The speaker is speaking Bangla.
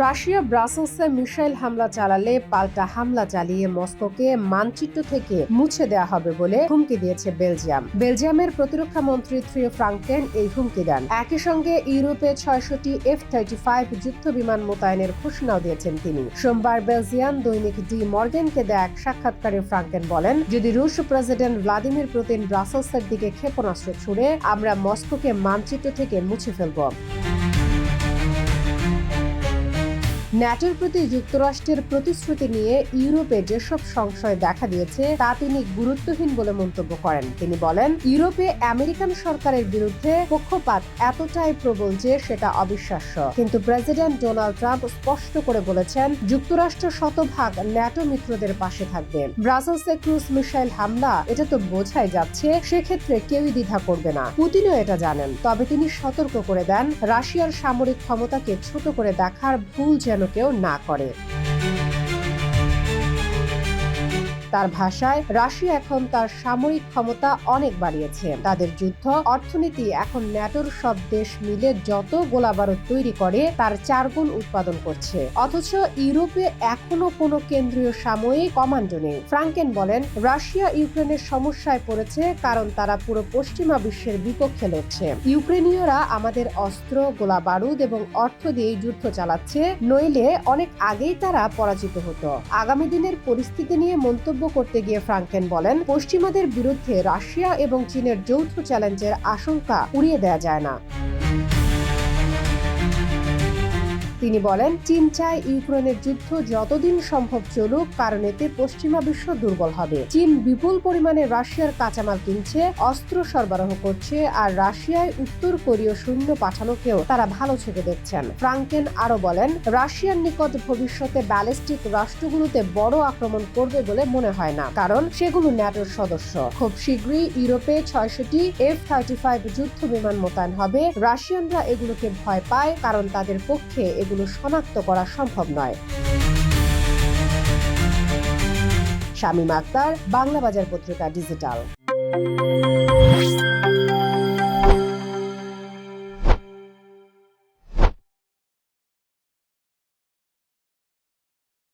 রাশিয়া ব্রাসেলসে মিসাইল হামলা চালালে পাল্টা হামলা চালিয়ে মস্কোকে মানচিত্র থেকে মুছে দেওয়া হবে বলে হুমকি দিয়েছে বেলজিয়াম। বেলজিয়ামের প্রতিরক্ষা মন্ত্রী থ্রিও ফ্রাঙ্কেন এই হুমকি দেন। একই সঙ্গে ইউরোপে ৬০০টি F-35 যুদ্ধ বিমান মোতায়েনের ঘোষণাও দিয়েছেন তিনি। সোমবার বেলজিয়ান দৈনিক ডি মর্গেনকে দেয়া এক সাক্ষাৎকারে ফ্রাঙ্কেন বলেন, যদি রুশ প্রেসিডেন্ট ভ্লাদিমির পুতিন ব্রাসেলসের দিকে ক্ষেপণাস্ত্র ছুড়ে আমরা মস্কোকে মানচিত্র থেকে মুছে ফেলব। ন্যাটোর প্রতি যুক্তরাষ্ট্রের প্রতিশ্রুতি নিয়ে ইউরোপে যেসব সংশয় দেখা দিয়েছে তা তিনি গুরুত্বহীন বলে মন্তব্য করেন। তিনি বলেন, ইউরোপে আমেরিকান সরকারের বিরুদ্ধে পক্ষপাত এতটাই প্রবল যে সেটা অবিশ্বাস্য। কিন্তু প্রেসিডেন্ট ডোনাল্ড ট্রাম্প স্পষ্ট করে বলেছেন, যুক্তরাষ্ট্র শতভাগ ন্যাটো মিত্রদের পাশে থাকবে। ব্রাসেলসে ক্রুজ মিসাইল হামলা, এটা তো বোঝাই যাচ্ছে সেক্ষেত্রে কেউই দ্বিধা করবে না। পুতিনও এটা জানেন। তবে তিনি সতর্ক করে দেন, রাশিয়ার সামরিক ক্ষমতাকে ছোট করে দেখার ভুল যেন কেউ না করে। তার ভাষায়, রাশিয়া এখন তার সামরিক ক্ষমতা অনেক বাড়িয়েছে। তাদের যুদ্ধ অর্থনীতি এখন ন্যাটোর সব দেশ মিলে যত গোলাবারুদ তৈরি করে তার 4 গুণ উৎপাদন করছে। অথচ ইউরোপে এখনো কোনো কেন্দ্রীয় সামরিক কমান্ডো নেই। ফ্রাঙ্কেন বলেন, রাশিয়া ইউক্রেনের সমস্যায় পড়েছে কারণ তারা পুরো পশ্চিমা বিশ্বের বিপক্ষে লড়ছে। ইউক্রেনীয়রা আমাদের অস্ত্র, গোলাবারুদ এবং অর্থ দিয়ে যুদ্ধ চালাচ্ছে, নইলে অনেক আগেই তারা পরাজিত হতো। আগামী দিনের পরিস্থিতি নিয়ে মন্তব্য করতে গিয়ে ফ্রাঙ্কেন বলেন, পশ্চিমাদের বিরুদ্ধে রাশিয়া এবং চীনের যৌথ চ্যালেঞ্জের আশঙ্কা উড়িয়ে দেওয়া যায় না। তিনি বলেন, চীন চায় ইউক্রেনের যুদ্ধ যতদিন সম্ভব চলুক, কারণ এতে পশ্চিমা বিশ্ব দুর্বল হবে। চীন বিপুল পরিমাণে রাশিয়ার কাঁচামাল কিনছে, অস্ত্র সরবরাহ করছে, আর রাশিয়ায় উত্তর কোরীয় সৈন্য পাঠানোকেও তারা ভালো চোখে দেখছেন। ফ্রাঙ্কেন আরো বলেন, রাশিয়ার নিকট ভবিষ্যতে ব্যালিস্টিক রাষ্ট্রগুলোতে বড় আক্রমণ করবে বলে মনে হয় না, কারণ সেগুলো ন্যাটোর সদস্য। খুব শীঘ্রই ইউরোপে ৬০০টি F-35 যুদ্ধ বিমান মোতায়েন হবে। রাশিয়ানরা এগুলোকে ভয় পায়, কারণ তাদের পক্ষে এগুলো শনাক্ত করা সম্ভব নয়। শামীমা আক্তার, বাংলা বাজার পত্রিকা ডিজিটাল।